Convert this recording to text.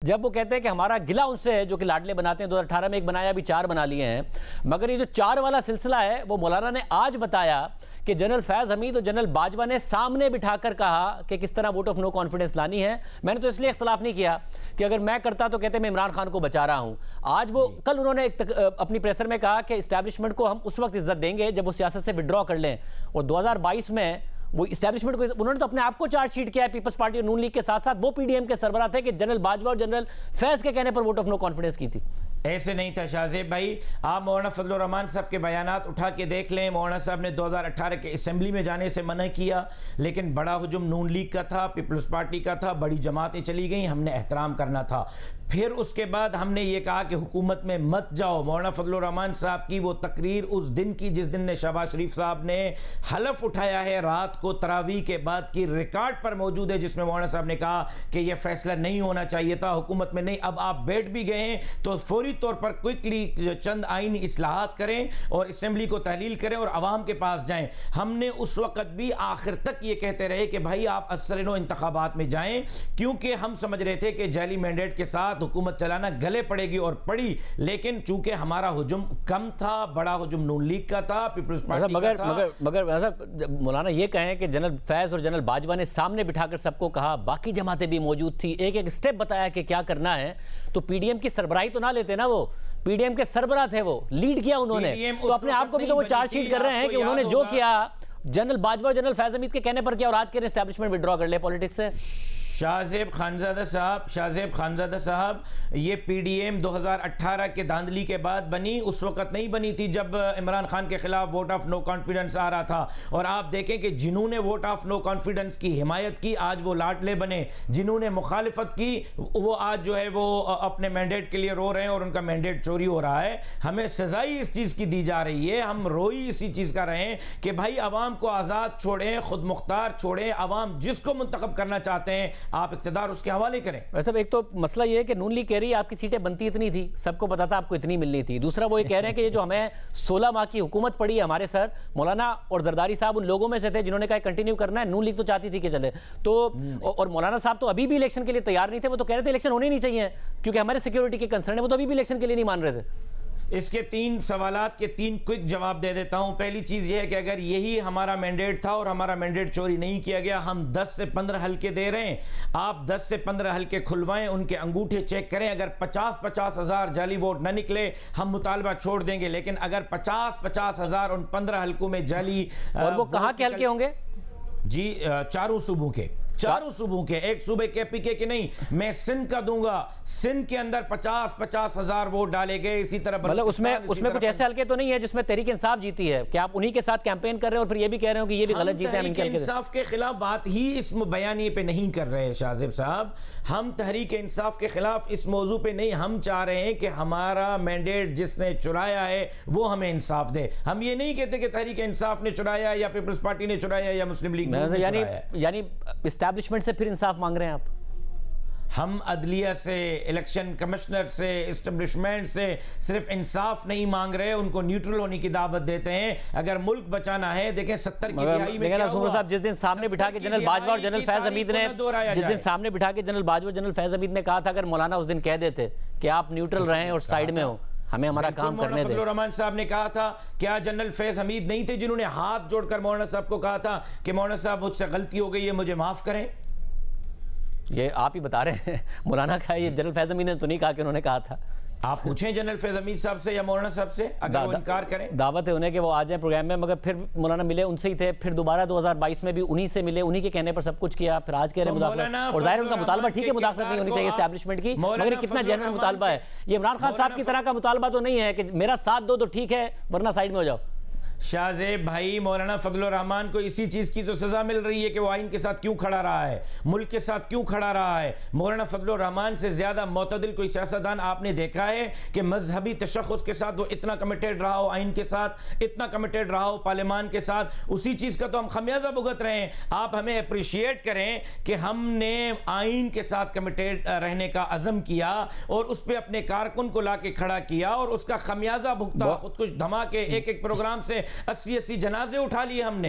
جب وہ کہتے ہیں کہ ہمارا گلہ ان سے ہے جو کہ لاڈلے بناتے ہیں، 2018 میں ایک بنایا، ابھی 4 بنا لیے ہیں، مگر یہ جو 4 والا سلسلہ ہے وہ مولانا نے آج بتایا کہ جنرل فیض حمید اور جنرل باجوہ نے سامنے بٹھا کر کہا کہ کس طرح ووٹ آف نو کانفیڈنس لانی ہے۔ میں نے تو اس لیے اختلاف نہیں کیا کہ اگر میں کرتا تو کہتے میں عمران خان کو بچا رہا ہوں۔ آج وہ کل انہوں نے اپنی پریسر میں کہا کہ اسٹیبلشمنٹ کو ہم اس وقت عزت دیں گے جب وہ سیاست سے وڈرا کر لیں، اور 2022 میں وہ اسٹیبلشمنٹ کو انہوں نے تو اپنے آپ کو چارج شیٹ کیا ہے پیپلز پارٹی اور نون لیگ کے ساتھ ساتھ وہ پی ڈی ایم کے سربراہ تھے کہ جنرل باجوہ اور جنرل فیض کے کہنے پر ووٹ آف نو کانفیڈنس کی تھی۔ ایسے نہیں تھا شاہ زیب بھائی، آپ مولانا فضل الرحمان صاحب کے بیانات اٹھا کے دیکھ لیں۔ مولانا صاحب نے 2018 کے اسمبلی میں جانے سے منع کیا، لیکن بڑا ہجوم نون لیگ کا تھا، پیپلز پارٹی کا تھا، بڑی جماعتیں چلی گئیں، ہم نے احترام کرنا تھا۔ پھر اس کے بعد ہم نے یہ کہا کہ حکومت میں مت جاؤ۔ مولانا فضل الرحمان صاحب کی وہ تقریر اس دن کی جس دن نے شہباز شریف صاحب نے حلف اٹھایا ہے رات کو تراویح کے بعد کی، ریکارڈ پر موجود ہے، جس میں مولانا صاحب نے کہا کہ یہ فیصلہ نہیں ہونا چاہیے تھا، حکومت میں نہیں۔ اب آپ بیٹھ بھی گئے ہیں تو فوری طور پر کوئکلی چند آئینی اصلاحات کریں اور اسمبلی کو تحلیل کریں اور عوام کے پاس جائیں۔ ہم نے اس وقت بھی آخر تک یہ کہتے رہے کہ بھائی آپ اصل انتخابات میں جائیں، کیونکہ ہم سمجھ رہے تھے کہ جعلی مینڈیٹ کے ساتھ حکومت چلانا گلے پڑے گی، اور پڑی، لیکن چونکہ ہمارا ہجوم کم تھا، بڑا ہجوم نون لیگ کا تھا، پیپلز پارٹی کا تھا۔ مگر مولانا یہ کہیں کہ جنرل فیض اور جنرل باجوہ نے سامنے بٹھا کر سب کو کہا، باقی جماعتیں بھی موجود تھی، ایک ایک سٹیپ بتایا کہ کیا کرنا ہے، تو پی ڈی ایم کی سربراہی تو نہ لیتے نا، وہ پی ڈی ایم کے سربراہ تھے، وہ لیڈ کیا انہوں نے، تو اپنے آپ کو بھی تو وہ چارج شیٹ کر رہے ہیں کہ انہوں نے جو کیا جنرل باجوہ اور جنرل فیض حمید کے کہنے پر کیا، اور آج کے اسٹیبلشمنٹ وڈرا کر لے پولیٹکس سے۔ شاہ زیب خانزادہ صاحب یہ پی ڈی ایم 2018 کے دھاندلی کے بعد بنی، اس وقت نہیں بنی تھی جب عمران خان کے خلاف ووٹ آف نو کانفیڈنس آ رہا تھا۔ اور آپ دیکھیں کہ جنہوں نے ووٹ آف نو کانفیڈنس کی حمایت کی آج وہ لاڈلے بنے، جنہوں نے مخالفت کی وہ آج جو ہے وہ اپنے مینڈیٹ کے لیے رو رہے ہیں اور ان کا مینڈیٹ چوری ہو رہا ہے۔ ہمیں سزائی اس چیز کی دی جا رہی ہے، ہم روئی اسی چیز کا رہے ہیں کہ بھائی عوام کو آزاد چھوڑیں، خود مختار چھوڑیں، عوام جس کو منتخب کرنا چاہتے ہیں آپ اقتدار اس کے حوالے کریں۔ ویسے ایک تو مسئلہ یہ ہے کہ نون لیگ کہہ رہی ہے آپ کی سیٹیں بنتی اتنی تھی، سب کو پتا تھا آپ کو اتنی ملنی تھی۔ دوسرا وہ یہ کہہ رہے ہیں کہ یہ جو ہمیں 16 ماہ کی حکومت پڑی ہے ہمارے سر، مولانا اور زرداری صاحب ان لوگوں میں سے تھے جنہوں نے کہا کنٹینیو کرنا ہے، نون لیگ تو چاہتی تھی کہ چلے تو، اور مولانا صاحب تو ابھی بھی الیکشن کے لیے تیار نہیں تھے، وہ تو کہہ رہے تھے الیکشن ہونے نہیں چاہیے کیونکہ ہمارے سیکیورٹی کے کنسرن ہے، وہ تو ابھی بھی الیکشن کے لیے نہیں مان رہے تھے۔ اس کے 3 سوالات کے 3 کوئک جواب دے دیتا ہوں۔ پہلی چیز یہ ہے کہ اگر یہی ہمارا مینڈیٹ تھا اور ہمارا مینڈیٹ چوری نہیں کیا گیا، ہم 10 سے 15 حلقے دے رہے ہیں، آپ 10 سے 15 حلقے کھلوائیں، ان کے انگوٹھے چیک کریں، اگر 50 ہزار جعلی ووٹ نہ نکلے ہم مطالبہ چھوڑ دیں گے، لیکن اگر 50 ہزار ان 15 حلقوں میں جعلی، اور وہ کہاں کے حلقے ہوں گے؟ جی چاروں صوبوں کے، ایک صوبے کے پی کے نہیں، میں سندھ کا دوں گا، سندھ کے اندر 50 ہزار ووٹ ڈالے گئے، اسی طرح مطلب اس میں کچھ ایسے حلقے تو نہیں ہے جس میں تحریک انصاف جیتی ہے کہ آپ انہی کے ساتھ کیمپین کر رہے ہیں اور پھر یہ بھی کہہ رہے ہو کہ یہ بھی غلط جیتے ہیں؟ ہم تحریک انصاف کے خلاف بات ہی اس بیانیے پہ نہیں کر رہے شاہ زیب صاحب، ہم تحریک انصاف کے خلاف اس موضوع پہ نہیں، ہم چاہ رہے ہیں کہ ہمارا مینڈیٹ جس نے چرایا ہے وہ ہمیں انصاف دے۔ ہم یہ نہیں کہتے کہ تحریک انصاف نے چرایا یا پیپلز پارٹی نے چرایا یا مسلم لیگ نے چرایا ہے، یعنی اسٹیبلشمنٹ سے پھر انصاف مانگ رہے ہیں آپ؟ ہم عدلیہ سے، الیکشن کمشنر سے، اسٹیبلشمنٹ سے صرف انصاف نہیں مانگ رہے، ان کو نیوٹرل ہونے کی دعوت دیتے ہیں۔ اگر ملک بچانا ہے، دیکھیں 70 کی دہائی میں کیا ہوا، صاحب جس دن سامنے بٹھا کے جنرل باجوہ اور جنرل فیض حمید نے، جس دن سامنے بٹھا کے جنرل باجوہ اور جنرل فیض حمید نے کہا تھا اگر مولانا اس دن کہہ دیتے کہ آپ نیوٹرل رہیں اور سائیڈ میں ہوں، ہمیں ہمارا کام کرنے دیں۔ فضل الرحمان صاحب نے کہا تھا، کیا جنرل فیض حمید نہیں تھے جنہوں نے ہاتھ جوڑ کر مولانا صاحب کو کہا تھا کہ مولانا صاحب مجھ سے غلطی ہو گئی ہے، مجھے معاف کریں؟ یہ آپ ہی بتا رہے ہیں، مولانا کہا، یہ جنرل فیض حمید نے تو نہیں کہا کہ انہوں نے کہا تھا۔ آپ پوچھیں جنرل فیض حمید صاحب سے یا مولانا صاحب سے، اگر وہ انکار کریں۔ دعوت ہے انہیں کہ وہ آ جائیں پروگرام میں، مگر پھر مولانا ملے ان سے ہی تھے، پھر دوبارہ 2022 میں بھی انہی سے ملے، انہی کے کہنے پر سب کچھ کیا، پھر آج کہہ رہے ہیں مداخلت، اور ظاہر ان کا مطالبہ ٹھیک ہے مداخلت نہیں ہونی چاہیے اسٹیبلشمنٹ کی، مگر کتنا جنرل مطالبہ ہے، یہ عمران خان صاحب کی طرح کا مطالبہ تو نہیں ہے کہ میرا ساتھ دو تو ٹھیک ہے ورنہ سائیڈ میں ہو جاؤ۔ شاہ زیب بھائی، مولانا فضل الرحمان کو اسی چیز کی تو سزا مل رہی ہے کہ وہ آئین کے ساتھ کیوں کھڑا رہا ہے، ملک کے ساتھ کیوں کھڑا رہا ہے۔ مولانا فضل الرحمان سے زیادہ معتدل کوئی سیاستدان آپ نے دیکھا ہے کہ مذہبی تشخص کے ساتھ وہ اتنا کمیٹیڈ رہا ہو، آئین کے ساتھ اتنا کمیٹیڈ رہا ہو، پارلیمان کے ساتھ؟ اسی چیز کا تو ہم خمیازہ بھگت رہے ہیں۔ آپ ہمیں اپریشیٹ کریں کہ ہم نے آئین کے ساتھ کمیٹیڈ رہنے کا عزم کیا اور اس پہ اپنے کارکن کو لا کے کھڑا کیا اور اس کا خمیازہ بھگتا، خودکش دھماکے، ایک پروگرام سے 80 جنازے اٹھا لیے ہم نے۔